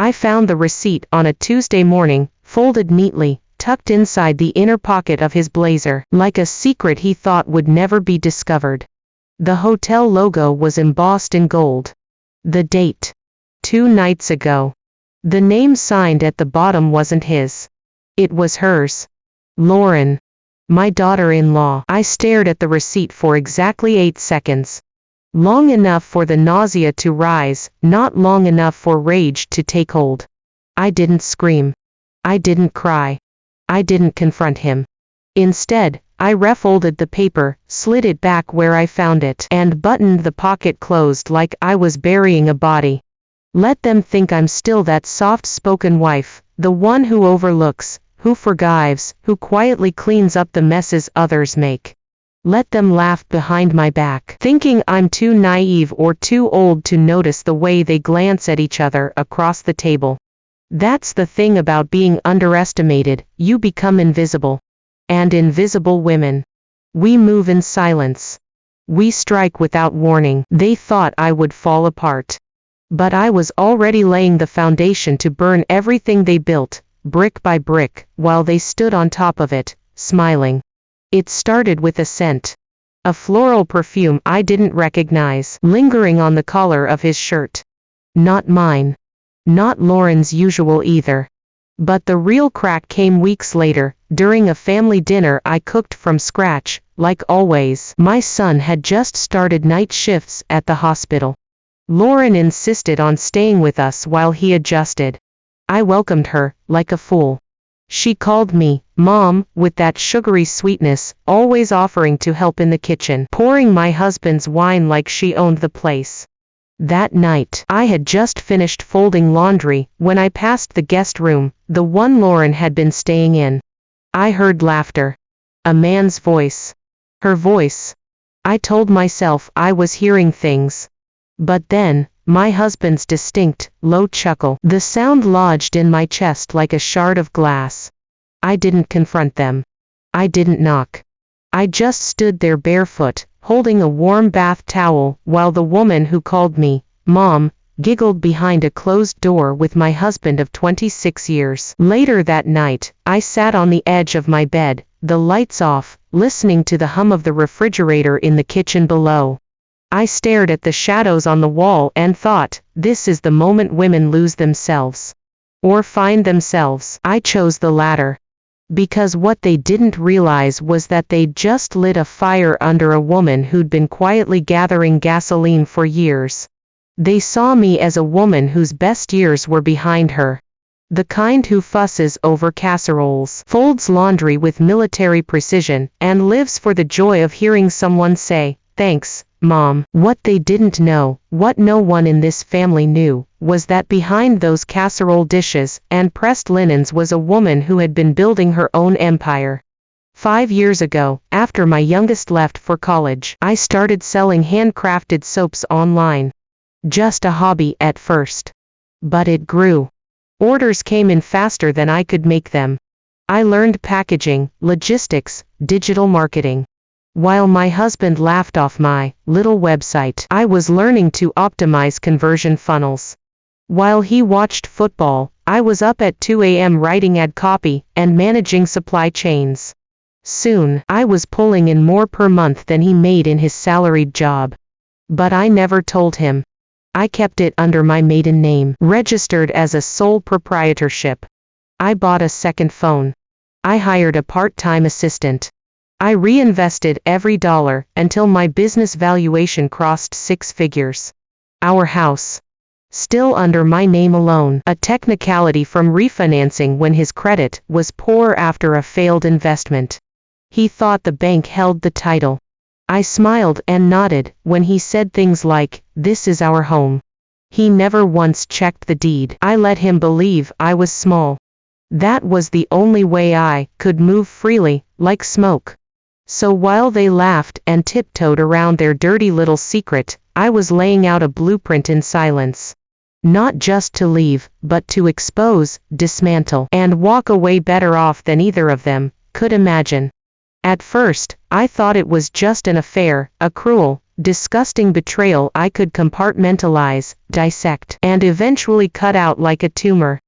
I found the receipt on a Tuesday morning, folded neatly, tucked inside the inner pocket of his blazer, like a secret he thought would never be discovered. The hotel logo was embossed in gold. The date. 2 nights ago. The name signed at the bottom wasn't his. It was hers. Lauren. My daughter-in-law. I stared at the receipt for exactly 8 seconds. Long enough for the nausea to rise, not long enough for rage to take hold. I didn't scream. I didn't cry. I didn't confront him. Instead, I refolded the paper, slid it back where I found it, and buttoned the pocket closed like I was burying a body. Let them think I'm still that soft-spoken wife, the one who overlooks, who forgives, who quietly cleans up the messes others make. Let them laugh behind my back, thinking I'm too naive or too old to notice the way they glance at each other across the table. That's the thing about being underestimated, you become invisible. And invisible women. We move in silence. We strike without warning. They thought I would fall apart. But I was already laying the foundation to burn everything they built, brick by brick, while they stood on top of it, smiling. It started with a scent. A floral perfume I didn't recognize, lingering on the collar of his shirt. Not mine. Not Lauren's usual either. But the real crack came weeks later, during a family dinner I cooked from scratch. Like always, my son had just started night shifts at the hospital. Lauren insisted on staying with us while he adjusted. I welcomed her, like a fool. She called me Mom, with that sugary sweetness, always offering to help in the kitchen, pouring my husband's wine like she owned the place. That night, I had just finished folding laundry when I passed the guest room, the one Lauren had been staying in. I heard laughter. A man's voice. Her voice. I told myself I was hearing things. But then, my husband's distinct, low chuckle. The sound lodged in my chest like a shard of glass. I didn't confront them. I didn't knock. I just stood there barefoot, holding a warm bath towel, while the woman who called me Mom giggled behind a closed door with my husband of 26 years. Later that night, I sat on the edge of my bed, the lights off, listening to the hum of the refrigerator in the kitchen below. I stared at the shadows on the wall and thought, this is the moment women lose themselves. Or find themselves. I chose the latter. Because what they didn't realize was that they'd just lit a fire under a woman who'd been quietly gathering gasoline for years. They saw me as a woman whose best years were behind her. The kind who fusses over casseroles, folds laundry with military precision, and lives for the joy of hearing someone say, "Thanks, Mom." What they didn't know, what no one in this family knew, was that behind those casserole dishes and pressed linens was a woman who had been building her own empire. 5 years ago, after my youngest left for college, I started selling handcrafted soaps online. Just a hobby at first. But it grew. Orders came in faster than I could make them. I learned packaging, logistics, digital marketing. While my husband laughed off my little website, I was learning to optimize conversion funnels. While he watched football, I was up at 2 a.m. writing ad copy and managing supply chains. Soon, I was pulling in more per month than he made in his salaried job. But I never told him. I kept it under my maiden name, registered as a sole proprietorship. I bought a second phone. I hired a part-time assistant. I reinvested every dollar until my business valuation crossed 6 figures. Our house. Still under my name alone, a technicality from refinancing when his credit was poor after a failed investment. He thought the bank held the title. I smiled and nodded when he said things like, "This is our home." He never once checked the deed. I let him believe I was small. That was the only way I could move freely, like smoke. So while they laughed and tiptoed around their dirty little secret, I was laying out a blueprint in silence. Not just to leave, but to expose, dismantle, and walk away better off than either of them could imagine. At first, I thought it was just an affair, a cruel, disgusting betrayal I could compartmentalize, dissect, and eventually cut out like a tumor.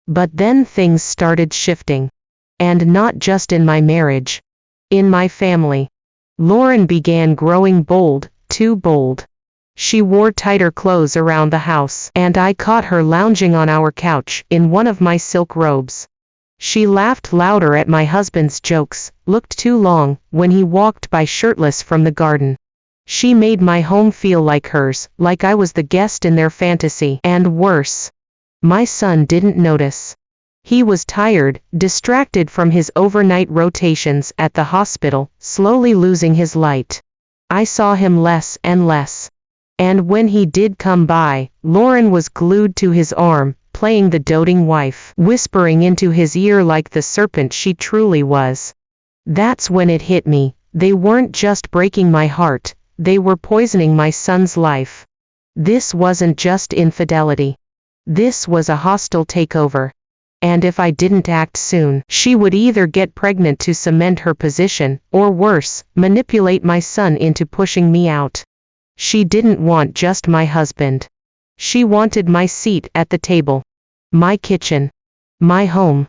But then things started shifting. And not just in my marriage. In my family. Lauren began growing bold, too bold. She wore tighter clothes around the house, and I caught her lounging on our couch in one of my silk robes. She laughed louder at my husband's jokes, looked too long, when he walked by shirtless from the garden. She made my home feel like hers, like I was the guest in their fantasy, and worse. My son didn't notice. He was tired, distracted from his overnight rotations at the hospital, slowly losing his light. I saw him less and less. And when he did come by, Lauren was glued to his arm, playing the doting wife, whispering into his ear like the serpent she truly was. That's when it hit me. They weren't just breaking my heart, they were poisoning my son's life. This wasn't just infidelity. This was a hostile takeover. And if I didn't act soon, she would either get pregnant to cement her position, or worse, manipulate my son into pushing me out. She didn't want just my husband. She wanted my seat at the table. My kitchen. My home.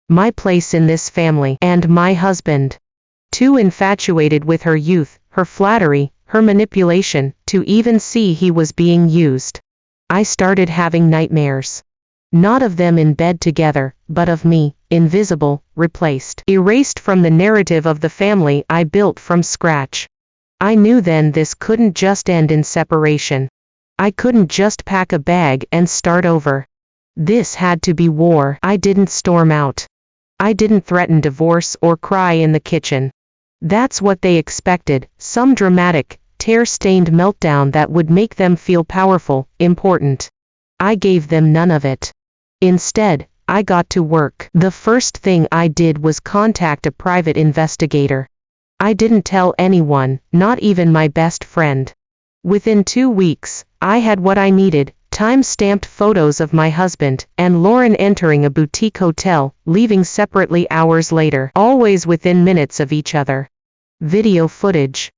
My place in this family, and my husband. Too infatuated with her youth, her flattery, her manipulation, to even see he was being used. I started having nightmares. Not of them in bed together, but of me, invisible, replaced, erased from the narrative of the family I built from scratch. I knew then this couldn't just end in separation. I couldn't just pack a bag and start over. This had to be war. I didn't storm out. I didn't threaten divorce or cry in the kitchen. That's what they expected, some dramatic, tear-stained meltdown that would make them feel powerful, important. I gave them none of it. Instead, I got to work. The first thing I did was contact a private investigator. I didn't tell anyone, not even my best friend. Within 2 weeks, I had what I needed, time-stamped photos of my husband and Lauren entering a boutique hotel, leaving separately hours later, always within minutes of each other. Video footage.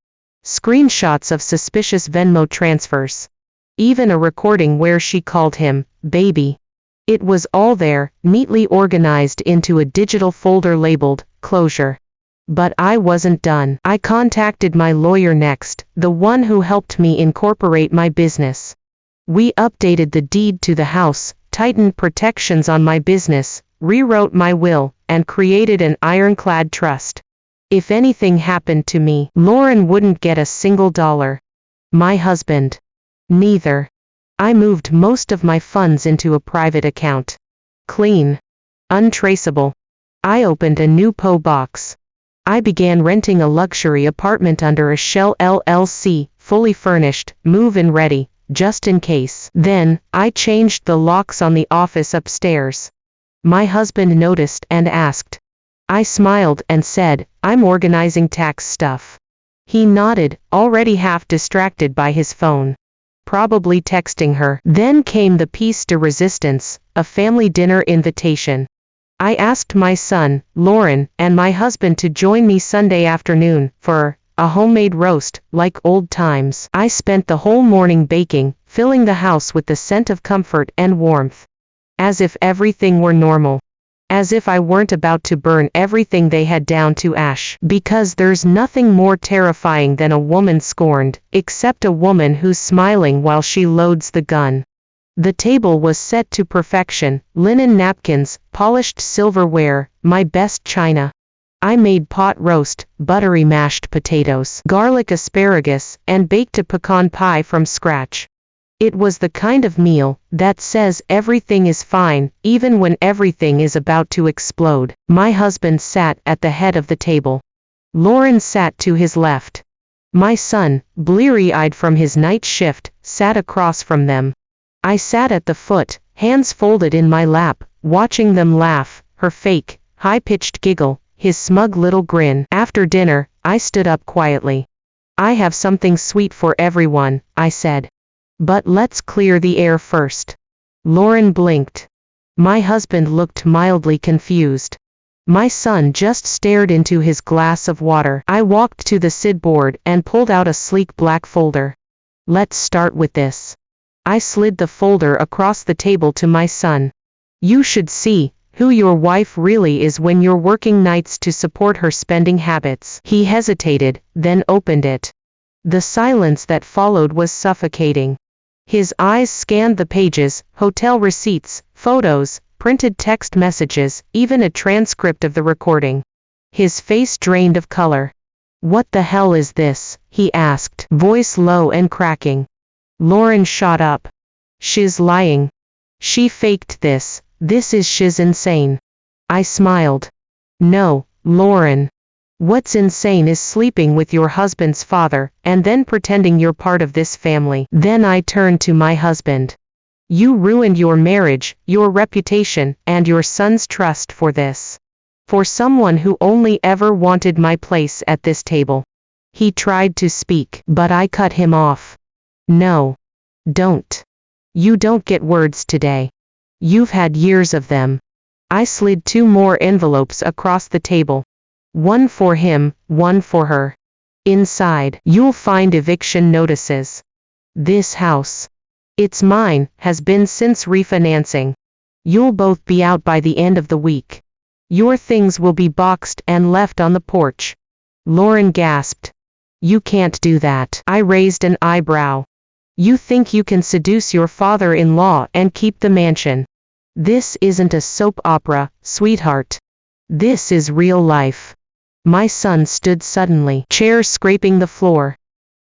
Screenshots of suspicious Venmo transfers. Even a recording where she called him, baby. It was all there, neatly organized into a digital folder labeled, closure. But I wasn't done. I contacted my lawyer next, the one who helped me incorporate my business. We updated the deed to the house, tightened protections on my business, rewrote my will, and created an ironclad trust. If anything happened to me, Lauren wouldn't get a single dollar. My husband. Neither. I moved most of my funds into a private account. Clean. Untraceable. I opened a new P.O. box. I began renting a luxury apartment under a Shell LLC, fully furnished, move-in ready, just in case. Then, I changed the locks on the office upstairs. My husband noticed and asked. I smiled and said, I'm organizing tax stuff. He nodded, already half distracted by his phone. Probably texting her. Then came the piece de resistance, a family dinner invitation. I asked my son, Lauren, and my husband to join me Sunday afternoon, for a homemade roast, like old times. I spent the whole morning baking, filling the house with the scent of comfort and warmth. As if everything were normal. As if I weren't about to burn everything they had down to ash. Because there's nothing more terrifying than a woman scorned, except a woman who's smiling while she loads the gun. The table was set to perfection, linen napkins, polished silverware, my best china. I made pot roast, buttery mashed potatoes, garlic asparagus, and baked a pecan pie from scratch. It was the kind of meal that says everything is fine, even when everything is about to explode. My husband sat at the head of the table. Lauren sat to his left. My son, bleary-eyed from his night shift, sat across from them. I sat at the foot, hands folded in my lap, watching them laugh, her fake, high-pitched giggle, his smug little grin. After dinner, I stood up quietly. I have something sweet for everyone, I said. But let's clear the air first. Lauren blinked. My husband looked mildly confused. My son just stared into his glass of water. I walked to the sideboard and pulled out a sleek black folder. Let's start with this. I slid the folder across the table to my son. You should see who your wife really is when you're working nights to support her spending habits. He hesitated, then opened it. The silence that followed was suffocating. His eyes scanned the pages, hotel receipts, photos, printed text messages, even a transcript of the recording. His face drained of color. What the hell is this? He asked, voice low and cracking. Lauren shot up. She's lying. She faked this. She's insane. I smiled. No, Lauren. What's insane is sleeping with your husband's father, and then pretending you're part of this family. Then I turned to my husband. You ruined your marriage, your reputation, and your son's trust for this. For someone who only ever wanted my place at this table. He tried to speak, but I cut him off. No. Don't. You don't get words today. You've had years of them. I slid 2 more envelopes across the table. One for him, one for her. Inside, you'll find eviction notices. This house. It's mine, has been since refinancing. You'll both be out by the end of the week. Your things will be boxed and left on the porch. Lauren gasped. You can't do that. I raised an eyebrow. You think you can seduce your father-in-law and keep the mansion. This isn't a soap opera, sweetheart. This is real life. My son stood suddenly, chair scraping the floor.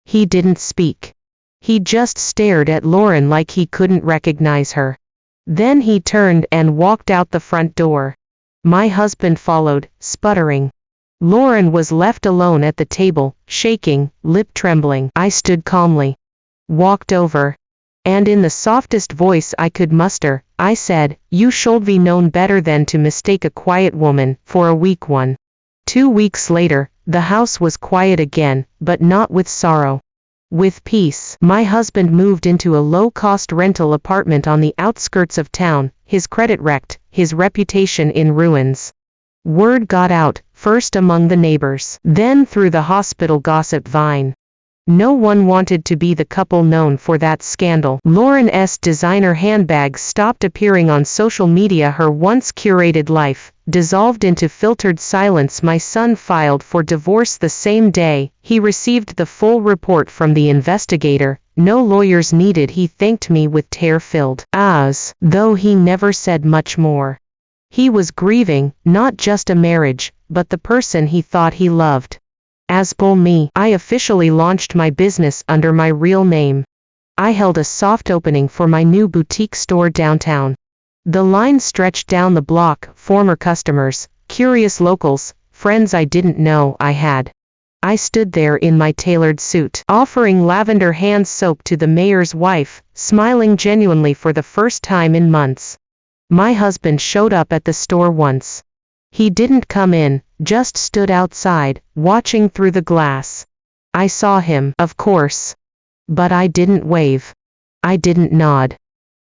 He didn't speak. He just stared at Lauren like he couldn't recognize her. Then he turned and walked out the front door. My husband followed, sputtering. Lauren was left alone at the table, shaking, lip trembling. I stood calmly. Walked over. And in the softest voice I could muster, I said, you should be known better than to mistake a quiet woman for a weak one. 2 weeks later, the house was quiet again, but not with sorrow. With peace. My husband moved into a low-cost rental apartment on the outskirts of town, his credit wrecked, his reputation in ruins. Word got out, first among the neighbors, then through the hospital gossip vine. No one wanted to be the couple known for that scandal. Lauren's designer handbags stopped appearing on social media. Her once curated life dissolved into filtered silence. My son filed for divorce the same day he received the full report from the investigator. No lawyers needed. He thanked me with tear-filled eyes, though he never said much more. He was grieving, not just a marriage, but the person he thought he loved. As for me, I officially launched my business under my real name. I held a soft opening for my new boutique store downtown. The line stretched down the block, former customers, curious locals, friends I didn't know I had. I stood there in my tailored suit, offering lavender hand soap to the mayor's wife, smiling genuinely for the first time in months. My husband showed up at the store once. He didn't come in, just stood outside, watching through the glass. I saw him, of course. But I didn't wave. I didn't nod.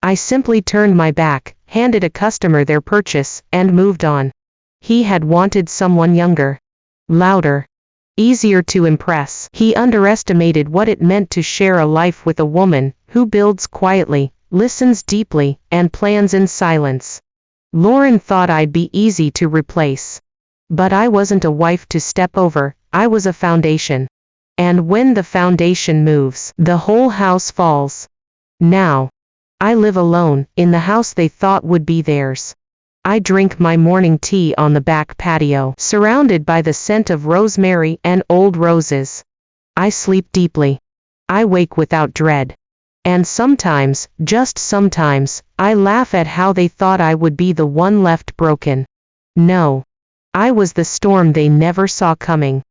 I simply turned my back, handed a customer their purchase, and moved on. He had wanted someone younger. Louder. Easier to impress. He underestimated what it meant to share a life with a woman who builds quietly, listens deeply, and plans in silence. Lauren thought I'd be easy to replace. But I wasn't a wife to step over, I was a foundation. And when the foundation moves, the whole house falls. Now, I live alone, in the house they thought would be theirs. I drink my morning tea on the back patio, surrounded by the scent of rosemary and old roses. I sleep deeply. I wake without dread. And sometimes, just sometimes, I laugh at how they thought I would be the one left broken. No. I was the storm they never saw coming.